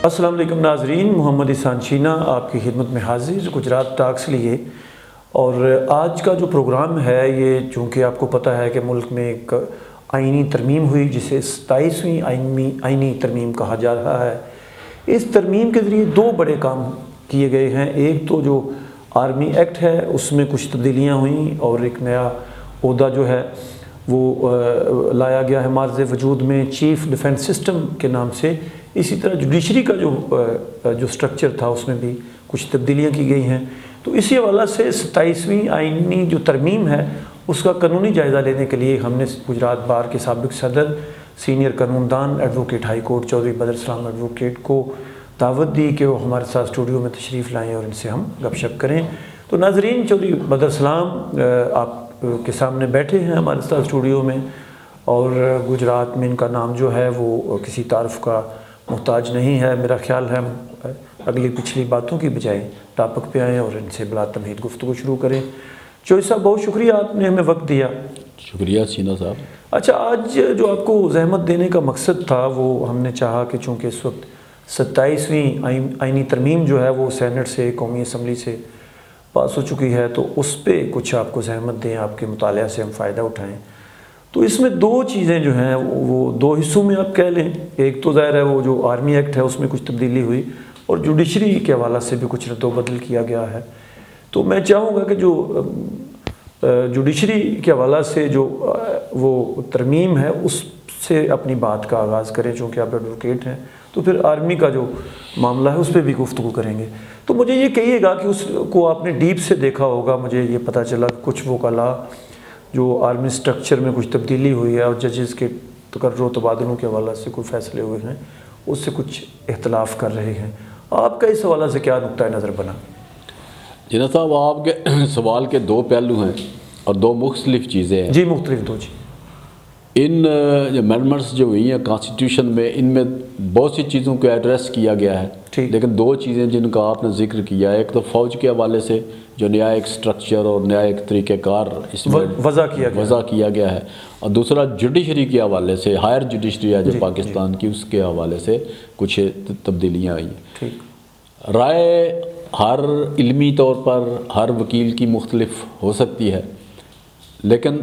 السلام علیکم ناظرین، محمد احسان شینا آپ کی خدمت میں حاضر گجرات ٹاکس لیے۔ اور آج کا جو پروگرام ہے یہ چونکہ آپ کو پتہ ہے کہ ملک میں ایک آئینی ترمیم ہوئی جسے 27ویں آئینی ترمیم کہا جا رہا ہے۔ اس ترمیم کے ذریعے دو بڑے کام کیے گئے ہیں۔ ایک تو جو آرمی ایکٹ ہے اس میں کچھ تبدیلیاں ہوئیں اور ایک نیا عہدہ جو ہے وہ لایا گیا ہے معرض وجود میں چیف ڈیفنس سسٹم کے نام سے۔ اسی طرح جوڈیشری کا جو سٹرکچر تھا اس میں بھی کچھ تبدیلیاں کی گئی ہیں۔ تو اسی حوالہ سے 27ویں آئینی جو ترمیم ہے اس کا قانونی جائزہ لینے کے لیے ہم نے گجرات بار کے سابق صدر سینئر قانون دان ایڈوکیٹ ہائی کورٹ چودھری بدر سلام ایڈوکیٹ کو دعوت دی کہ وہ ہمارے ساتھ اسٹوڈیو میں تشریف لائیں اور ان سے ہم گپ شپ کریں۔ تو ناظرین، چودھری بدر سلام آپ کے سامنے بیٹھے ہیں ہمارے ساتھ اسٹوڈیو میں، اور گجرات میں ان کا نام جو ہے وہ کسی تعارف کا محتاج نہیں ہے۔ میرا خیال ہے اگلی پچھلی باتوں کی بجائے ٹاپک پہ آئیں اور ان سے بلا تمہید گفتگو شروع کریں۔ چودھری صاحب بہت شکریہ آپ نے ہمیں وقت دیا۔ شکریہ سینا صاحب۔ اچھا، آج جو آپ کو زحمت دینے کا مقصد تھا وہ ہم نے چاہا کہ چونکہ اس وقت 27ویں آئینی ترمیم جو ہے وہ سینٹ سے قومی اسمبلی سے پاس ہو چکی ہے، تو اس پہ کچھ آپ کو زحمت دیں، آپ کے مطالعہ سے ہم فائدہ اٹھائیں۔ تو اس میں دو چیزیں جو ہیں وہ دو حصوں میں آپ کہہ لیں۔ ایک تو ظاہر ہے وہ جو آرمی ایکٹ ہے اس میں کچھ تبدیلی ہوئی، اور جوڈیشری کے حوالہ سے بھی کچھ رد و بدل کیا گیا ہے۔ تو میں چاہوں گا کہ جو جوڈیشری کے حوالہ سے جو وہ ترمیم ہے اس سے اپنی بات کا آغاز کریں، چونکہ آپ ایڈوکیٹ ہیں، تو پھر آرمی کا جو معاملہ ہے اس پہ بھی گفتگو کریں گے۔ تو مجھے یہ کہیے گا کہ اس کو آپ نے ڈیپ سے دیکھا ہوگا۔ مجھے یہ پتہ چلا کچھ وکلاء جو آرمی سٹرکچر میں کچھ تبدیلی ہوئی ہے اور ججز کے تقرر و تبادلوں کے حوالہ سے کوئی فیصلے ہوئے ہیں اس سے کچھ اختلاف کر رہے ہیں۔ آپ کا اس حوالہ سے کیا نقطہ نظر بنا؟ جناب صاحب، آپ کے سوال کے دو پہلو ہیں اور دو مختلف چیزیں ہیں۔ جی، مختلف دو۔ جی، ان امینڈمنٹس جو ہوئی ہیں کانسٹیٹیوشن میں، ان میں بہت سی چیزوں کو ایڈریس کیا گیا ہے، لیکن دو چیزیں جن کا آپ نے ذکر کیا ہے، ایک تو فوج کے حوالے سے جو نیا ایک سٹرکچر اور نیا ایک طریقہ کار اس میں وضع کیا گیا ہے، اور دوسرا جوڈیشری کے حوالے سے، ہائر جوڈیشری ہے جو پاکستان کی، اس کے حوالے سے کچھ تبدیلیاں آئی ہیں۔ رائے ہر علمی طور پر ہر وکیل کی مختلف ہو سکتی ہے، لیکن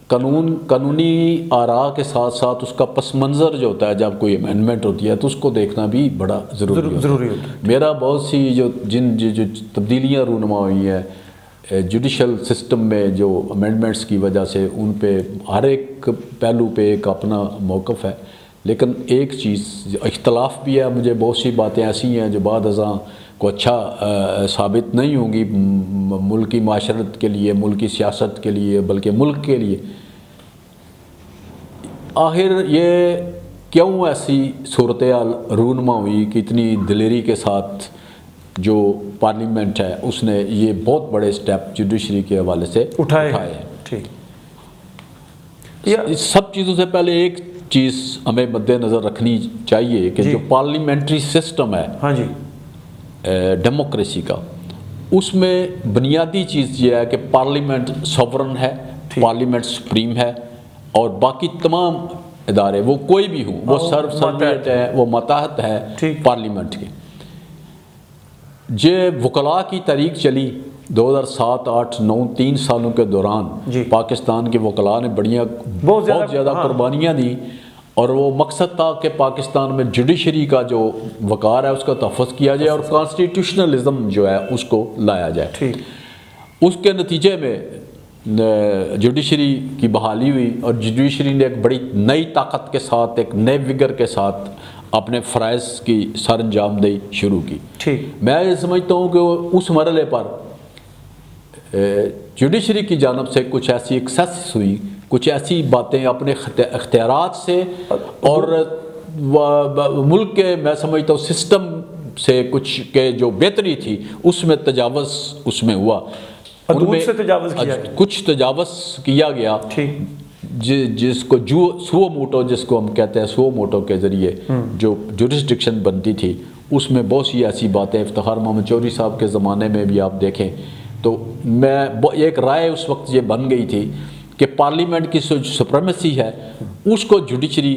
قانونی آراء کے ساتھ ساتھ اس کا پس منظر جو ہوتا ہے جب کوئی امینڈمنٹ ہوتی ہے تو اس کو دیکھنا بھی بڑا ضروری ہوتا ہے۔ میرا بہت سی جو تبدیلیاں رونما ہوئی ہیں جوڈیشل سسٹم میں جو امینڈمنٹس کی وجہ سے، ان پہ ہر ایک پہلو پہ ایک اپنا موقف ہے، لیکن ایک چیز اختلاف بھی ہے۔ مجھے بہت سی باتیں ایسی ہیں جو بعد ازاں کو اچھا ثابت نہیں ہوں گی ملکی معاشرت کے لیے، ملکی سیاست کے لیے، بلکہ ملک کے لیے۔ آخر یہ کیوں ایسی صورتحال رونما ہوئی کہ اتنی دلیری کے ساتھ جو پارلیمنٹ ہے اس نے یہ بہت بڑے سٹیپ جوڈیشری کے حوالے سے اٹھائے ہیں۔ اس سب چیزوں سے پہلے ایک چیز ہمیں مد نظر رکھنی چاہیے کہ جو پارلیمنٹری سسٹم ہے ڈیموکریسی کا، اس میں بنیادی چیز یہ ہے کہ پارلیمنٹ سوورن ہے، پارلیمنٹ سپریم ہے، اور باقی تمام ادارے وہ کوئی بھی ہوں وہ سروسریٹ ہے، وہ ماتحت ہے پارلیمنٹ کے۔ یہ وکلاء کی تحریک چلی 2007، 8، 9، 3 سالوں کے دوران پاکستان کے وکلاء نے بہت زیادہ قربانیاں دی، اور وہ مقصد تھا کہ پاکستان میں جوڈیشری کا جو وقار ہے اس کا تحفظ کیا جائے اور کانسٹیٹیوشنلزم جو ہے اس کو لایا جائے۔ اس کے نتیجے میں جوڈیشری کی بحالی ہوئی، اور جوڈیشری نے ایک بڑی نئی طاقت کے ساتھ، ایک نئے وگر کے ساتھ اپنے فرائض کی سر انجام دہی شروع کی۔ میں یہ سمجھتا ہوں کہ اس مرحلے پر جوڈیشری کی جانب سے کچھ ایسی ایکسیس ہوئی، کچھ ایسی باتیں اپنے اختیارات سے اور ملک کے، میں سمجھتا ہوں سسٹم سے کچھ کے جو بہتری تھی اس میں تجاوز اس میں ہوا، کچھ تجاوز کیا گیا، جس کو سو موٹو جس کو ہم کہتے ہیں، سو موٹو کے ذریعے جو جورسڈکشن بنتی تھی اس میں بہت سی ایسی باتیں افتخار محمد چودھری صاحب کے زمانے میں بھی آپ دیکھیں تو میں ایک رائے اس وقت یہ بن گئی تھی کہ پارلیمنٹ کی جو سپریمیسی ہے اس کو جوڈیشری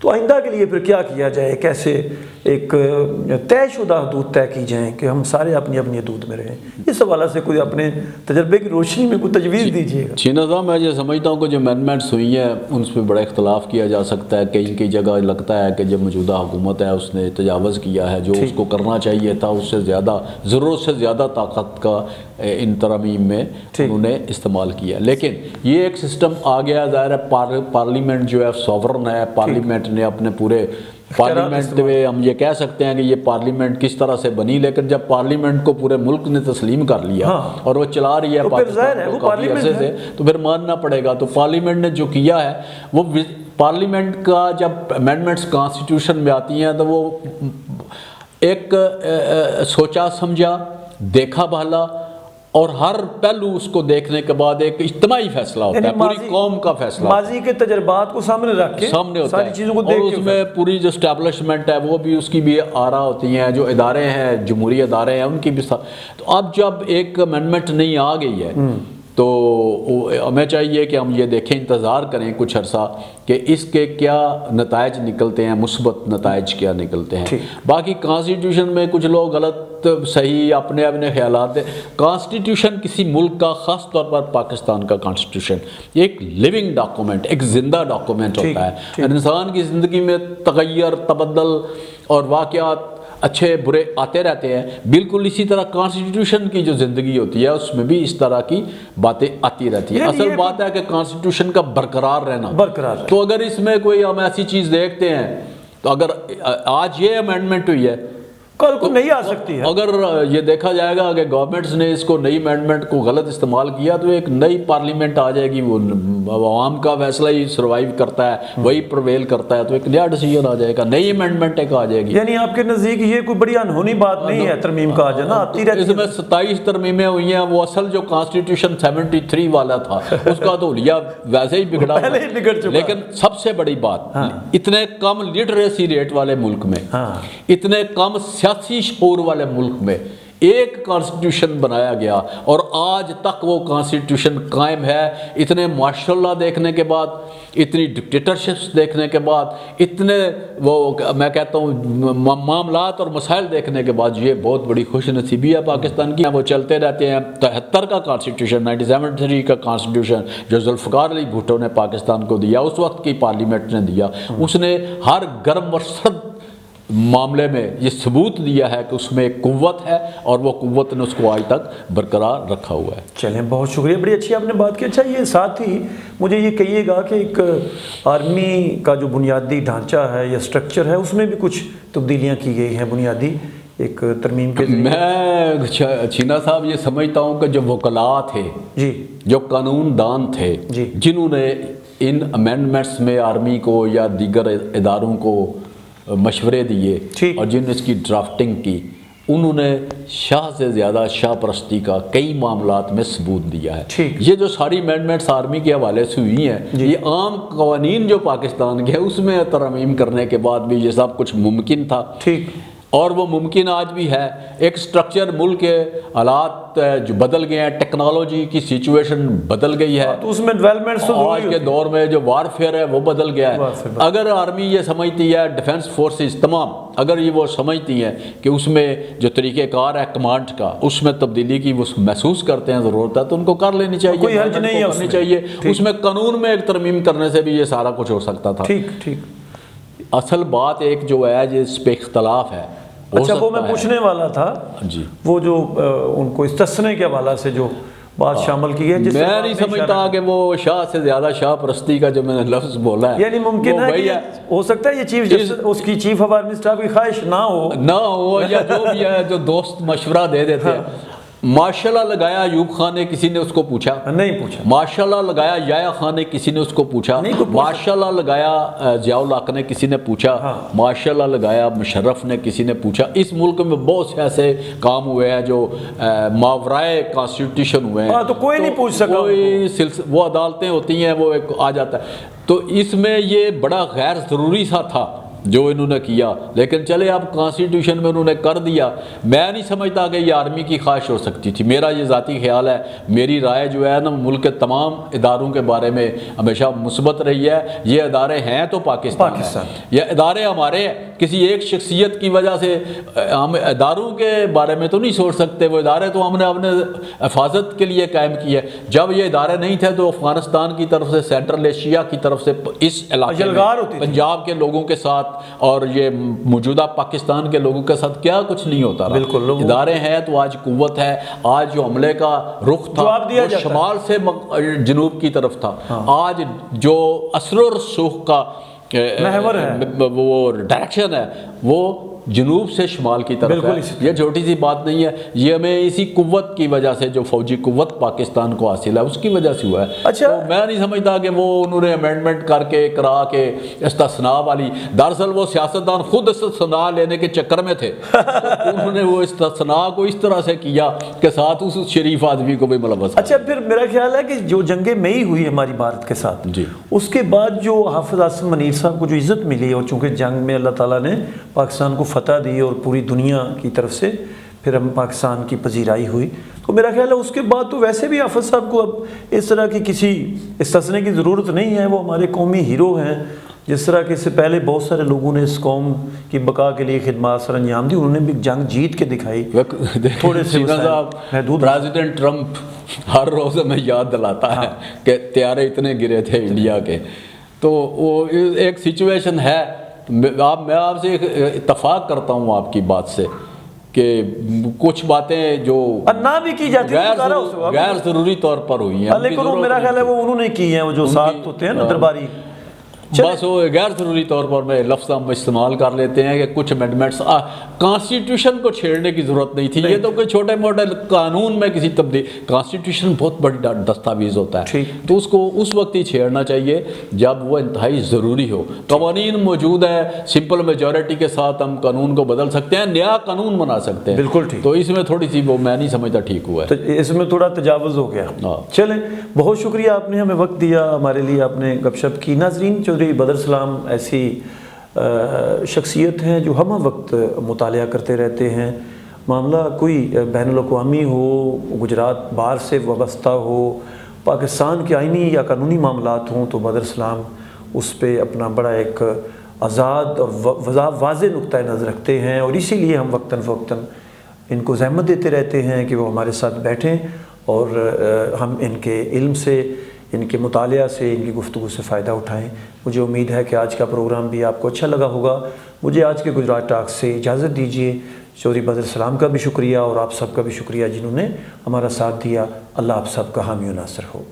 تو آئندہ کے لیے پھر کیا کیا جائے، کیسے ایک طے شدہ حدود طے کی جائیں کہ ہم سارے اپنی اپنی حدود میں رہیں؟ اس حوالے سے کوئی اپنے تجربے کی روشنی میں کوئی تجویز دیجیے گا۔ شینا صاحب، میں یہ سمجھتا ہوں کہ جو امینڈمنٹس ہوئی ہیں ان پہ بڑا اختلاف کیا جا سکتا ہے۔ کئی جگہ لگتا ہے کہ جو موجودہ حکومت ہے اس نے تجاوز کیا ہے، جو اس کو کرنا چاہیے تھا اس سے زیادہ، ضرورت سے زیادہ طاقت کا ان ترامیم میں انہوں نے استعمال کیا۔ لیکن یہ ایک سسٹم آ گیا، ظاہر ہے پارلیمنٹ جو ہے سوورن ہے، پارلیمنٹ نے اپنے پورے پارلیمنٹ میں ہم یہ کہہ سکتے ہیں کہ یہ پارلیمنٹ کس طرح سے بنی، لیکن جب پارلیمنٹ کو پورے ملک نے تسلیم کر لیا اور وہ چلا رہی ہے پاکستان کو کافی عرصے سے، تو پھر ماننا پڑے گا۔ تو پارلیمنٹ نے جو کیا ہے وہ، پارلیمنٹ کا جب امینڈمنٹس کانسٹیٹیوشن میں آتی ہیں تو وہ ایک سوچا سمجھا، دیکھا بھالا اور ہر پہلو اس کو دیکھنے کے بعد ایک اجتماعی فیصلہ ہوتا ہے، پوری قوم کا فیصلہ، ماضی کے تجربات کو سامنے رکھ کے سامنے ہوتا ساری ہے، چیزوں کو اور دیکھ اس میں پوری جو اسٹیبلشمنٹ ہے وہ بھی، اس کی بھی آراء ہوتی ہیں، جو ادارے ہیں جمہوری ادارے ہیں ان کی بھی۔ تو اب جب ایک امینڈمنٹ نہیں آ گئی ہے تو ہمیں چاہیے کہ ہم یہ دیکھیں، انتظار کریں کچھ عرصہ کہ اس کے کیا نتائج نکلتے ہیں، مثبت نتائج کیا نکلتے ہیں۔ باقی کانسٹیٹیوشن میں کچھ لوگ غلط صحیح اپنے خیالات ہیں۔ کانسٹیٹیوشن کسی ملک کا، خاص طور پر پاکستان کا کانسٹیٹیوشن ایک لیونگ ڈاکومنٹ، ایک زندہ ڈاکومنٹ ہوتا ہے۔ انسان کی زندگی میں تغیر، تبدل اور واقعات اچھے برے آتے رہتے ہیں، بالکل اسی طرح کانسٹیٹیوشن کی جو زندگی ہوتی ہے اس میں بھی اس طرح کی باتیں آتی رہتی ہیں۔ اصل بات ہے کہ کانسٹیٹیوشن کا برقرار رہنا۔ تو اگر اس میں کوئی ہم ایسی چیز دیکھتے ہیں، تو اگر آج یہ امینڈمنٹ ہوئی ہے، کل کو نہیں آ سکتی ہے۔ اگر یہ دیکھا جائے گا کہ گورنمنٹس نے اس کو نئی امینڈمنٹ کو غلط استعمال کیا تو ایک نئی پارلیمنٹ آ جائے گی، وہ عوام کا فیصلہ ہی سروائیو کرتا ہے، وہی پرویل کرتا ہے، تو ایک نیا ڈیسیجن آ جائے گا، نئی امینڈمنٹ ایک آ جائے گی۔ یعنی آپ کے نزدیک یہ کوئی بڑی انہونی بات نہیں ہے ترمیم کا آ جانا، آتی رہتی ہے۔ اس میں 27 ترمیمیں ہوئی ہیں، وہ اصل جو کانسٹیٹیوشن 73 والا تھا اس کا تو حلیہ ویسے ہی بگڑا، پہلے ہی بگڑ چکا۔ لیکن سب سے بڑی بات، اتنے کم لٹریسی ریٹ والے ملک میں، اتنے کم سیاسی شعور والے ملک میں ایک کانسٹیٹیوشن بنایا گیا اور آج تک وہ کانسٹیٹیوشن قائم ہے۔ اتنے ماشاء اللہ دیکھنے کے بعد، اتنی ڈکٹیٹرشپس دیکھنے کے بعد، اتنے وہ میں کہتا ہوں معاملات اور مسائل دیکھنے کے بعد، یہ بہت بڑی خوش نصیبی ہے پاکستان کی۔ وہ چلتے رہتے ہیں۔ 73 کا کانسٹیٹیوشن، 1973 کا کانسٹیٹیوشن جو ذوالفقار علی بھٹو نے پاکستان کو دیا، اس وقت کی پارلیمنٹ نے دیا، اس نے ہر گرم اور سرد معاملے میں یہ ثبوت دیا ہے کہ اس میں ایک قوت ہے اور وہ قوت نے اس کو آج تک برقرار رکھا ہوا ہے۔ چلیں، بہت شکریہ، بڑی اچھی آپ نے بات کی۔ اچھا، یہ ساتھ ہی مجھے یہ کہیے گا کہ ایک آرمی کا جو بنیادی ڈھانچہ ہے یا سٹرکچر ہے اس میں بھی کچھ تبدیلیاں کی گئی ہیں بنیادی ایک ترمیم کے ذریعے۔ میں چھینا صاحب یہ سمجھتا ہوں کہ جو وکلاء تھے، جو قانون دان تھے، جنہوں نے ان امینڈمنٹس میں آرمی کو یا دیگر اداروں کو مشورے دیے اور جن نے اس کی ڈرافٹنگ کی، انہوں نے شاہ سے زیادہ شاہ پرستی کا کئی معاملات میں ثبوت دیا ہے۔ یہ جو ساری امینڈمنٹس آرمی کے حوالے سے ہوئی ہیں، یہ عام قوانین جو پاکستان کے ہیں اس میں ترمیم کرنے کے بعد بھی یہ سب کچھ ممکن تھا، اور وہ ممکن آج بھی ہے۔ ایک سٹرکچر، ملک کے حالات جو بدل گئے ہیں، ٹیکنالوجی کی سچویشن بدل گئی ہے، تو اس میں ڈیولپمنٹس آج کے دور میں جو وارفیئر ہے وہ بدل گیا ہے۔ اگر آرمی یہ سمجھتی ہے، ڈیفنس فورسز تمام اگر یہ وہ سمجھتی ہیں کہ اس میں جو طریقہ کار ہے کمانڈ کا، اس میں تبدیلی کی وہ محسوس کرتے ہیں ضرورت ہے، تو ان کو کر لینی چاہیے، کوئی حرج نہیں ہے چاہیے۔ اس میں قانون میں ایک ترمیم کرنے سے بھی یہ سارا کچھ ہو سکتا تھا۔ اصل بات ایک جو ہے جس پہ اختلاف ہے، اچھا وہ میں پوچھنے والا تھا، وہ جو ان کو استثنے کے حوالے سے جو بات شامل کی ہے، میں نہیں سمجھتا کہ وہ شاہ سے زیادہ شاہ پرستی کا جو میں نے لفظ بولا ہے، یعنی ممکن ہے کہ ہو سکتا ہے یہ چیف، اس کی چیف آف آرمی اسٹاف کی خواہش نہ ہو یا جو بھی ہے، جو دوست مشورہ دے دیتے ہیں۔ ماشاءاللہ لگایا ایوب خان نے، کسی نے اس کو پوچھا نہیں پوچھا۔ ماشاءاللہ لگایا یحییٰ خان نے، کسی نے اس کو پوچھا۔ ماشاءاللہ لگایا ضیاء الحق نے، کسی نے پوچھا۔ ماشاءاللہ لگایا مشرف نے، کسی نے پوچھا۔ اس ملک میں بہت سے ایسے کام ہوئے ہیں جو ماورائے کانسٹیٹیوشن ہوئے ہیں، تو کوئی نہیں پوچھ سکا، وہ عدالتیں ہوتی ہیں، وہ ایک آ جاتا ہے۔ تو اس میں یہ بڑا غیر ضروری سا تھا جو انہوں نے کیا، لیکن چلے اب کانسٹیٹیوشن میں انہوں نے کر دیا. میں نہیں سمجھتا کہ یہ آرمی کی خواہش ہو سکتی تھی. میرا یہ ذاتی خیال ہے، میری رائے جو ہے نا ملک کے تمام اداروں کے بارے میں ہمیشہ مثبت رہی ہے. یہ ادارے ہیں تو پاکستان ہے. یہ ادارے ہمارے ہیں. کسی ایک شخصیت کی وجہ سے ہم اداروں کے بارے میں تو نہیں سوچ سکتے. وہ ادارے تو ہم نے اپنے حفاظت کے لیے قائم کیے. جب یہ ادارے نہیں تھے تو افغانستان کی طرف سے، سینٹرل ایشیا کی طرف سے اس علاقے میں پنجاب کے لوگوں کے ساتھ اور یہ موجودہ پاکستان کے لوگوں کے ساتھ کیا کچھ نہیں ہوتا رہا. ادارے ہیں تو آج قوت ہے. آج جو حملے کا رخ تھا وہ شمال سے جنوب کی طرف تھا. آج جو اثر و رسوخ کا محور ہے، وہ ڈائریکشن ہے، وہ جنوب سے شمال کی طرف ہے. یہ چھوٹی سی بات نہیں ہے. یہ ہمیں اسی قوت کی وجہ سے، جو فوجی قوت پاکستان کو حاصل ہے، اس کی وجہ سے ہوا ہے. اچھا، تو میں نہیں سمجھتا کہ وہ انہوں نے امینڈمنٹ کر کے کرا کے استثناء والی، دراصل وہ سیاستدان خود استثناء لینے کے چکر میں تھے. انہوں نے وہ استثناء کو اس طرح سے کیا کہ ساتھ اس شریف آدمی کو بھی ملوث. اچھا، پھر میرا خیال ہے کہ جو جنگ مئی ہوئی ہماری بھارت کے ساتھ، جی، اس کے بعد جو حافظ عاصم منیر صاحب کو جو عزت ملی، اور چونکہ جنگ میں اللہ تعالیٰ نے پاکستان کو فتح دی اور پوری دنیا کی طرف سے پھر ہم پاکستان کی پذیرائی ہوئی، تو میرا خیال ہے اس کے بعد تو ویسے بھی حافظ صاحب کو اب اس طرح کی کسی استثناء کی ضرورت نہیں ہے. وہ ہمارے قومی ہیرو ہیں. جس طرح کہ اس سے پہلے بہت سارے لوگوں نے اس قوم کی بقا کے لیے خدمات سر انجام دی، انہوں نے بھی جنگ جیت کے دکھائی. تھوڑے سے محدود. پریزیڈنٹ ٹرمپ ہر روز ہمیں یاد دلاتا ہے کہ طیارے اتنے گرے تھے انڈیا کے. تو وہ ایک سچویشن ہے. میں آپ سے اتفاق کرتا ہوں آپ کی بات سے کہ کچھ باتیں جو نہ بھی کی جاتی ہیں غیر ضروری طور پر ہوئی ہیں، لیکن میرا خیال ہے وہ انہوں نے کی ہیں. وہ جو ساتھ ہوتے ہیں نا درباری، بس وہ غیر ضروری طور پر میں لفظ ہم استعمال کر لیتے ہیں کہ کچھ امینڈمنٹس. کانسٹیٹیوشن کو چھیڑنے کی ضرورت نہیں تھی. یہ تو کوئی چھوٹے موٹے قانون میں کسی تبدیل، کانسٹیٹیوشن بہت بڑی دستاویز ہوتا ہے، تو اس کو اس وقت ہی چھیڑنا چاہیے جب وہ انتہائی ضروری ہو. قوانین موجود ہے، سمپل میجورٹی کے ساتھ ہم قانون کو بدل سکتے ہیں، نیا قانون بنا سکتے ہیں. بالکل ٹھیک. تو اس میں تھوڑی سی وہ میں نہیں سمجھتا ٹھیک ہوا ہے، اس میں تھوڑا تجاوز ہو گیا. چلیں، بہت شکریہ، آپ نے ہمیں وقت دیا، ہمارے لیے آپ نے گپ شپ کی. ناظرین، چودھری بدر سلام ایسی شخصیت ہیں جو ہم وقت مطالعہ کرتے رہتے ہیں. معاملہ کوئی بین الاقوامی ہو، گجرات بار سے وابستہ ہو، پاکستان کے آئینی یا قانونی معاملات ہوں، تو بدر سلام اس پہ اپنا بڑا ایک آزاد اور واضح نقطہ نظر رکھتے ہیں. اور اسی لیے ہم وقتاً فوقتاً ان کو زحمت دیتے رہتے ہیں کہ وہ ہمارے ساتھ بیٹھیں اور ہم ان کے علم سے، ان کے مطالعہ سے، ان کی گفتگو سے فائدہ اٹھائیں. مجھے امید ہے کہ آج کا پروگرام بھی آپ کو اچھا لگا ہوگا. مجھے آج کے گجرات ٹاک سے اجازت دیجیے. چودھری بدر سلام کا بھی شکریہ اور آپ سب کا بھی شکریہ جنہوں نے ہمارا ساتھ دیا. اللہ آپ سب کا حامی و ناصر ہو.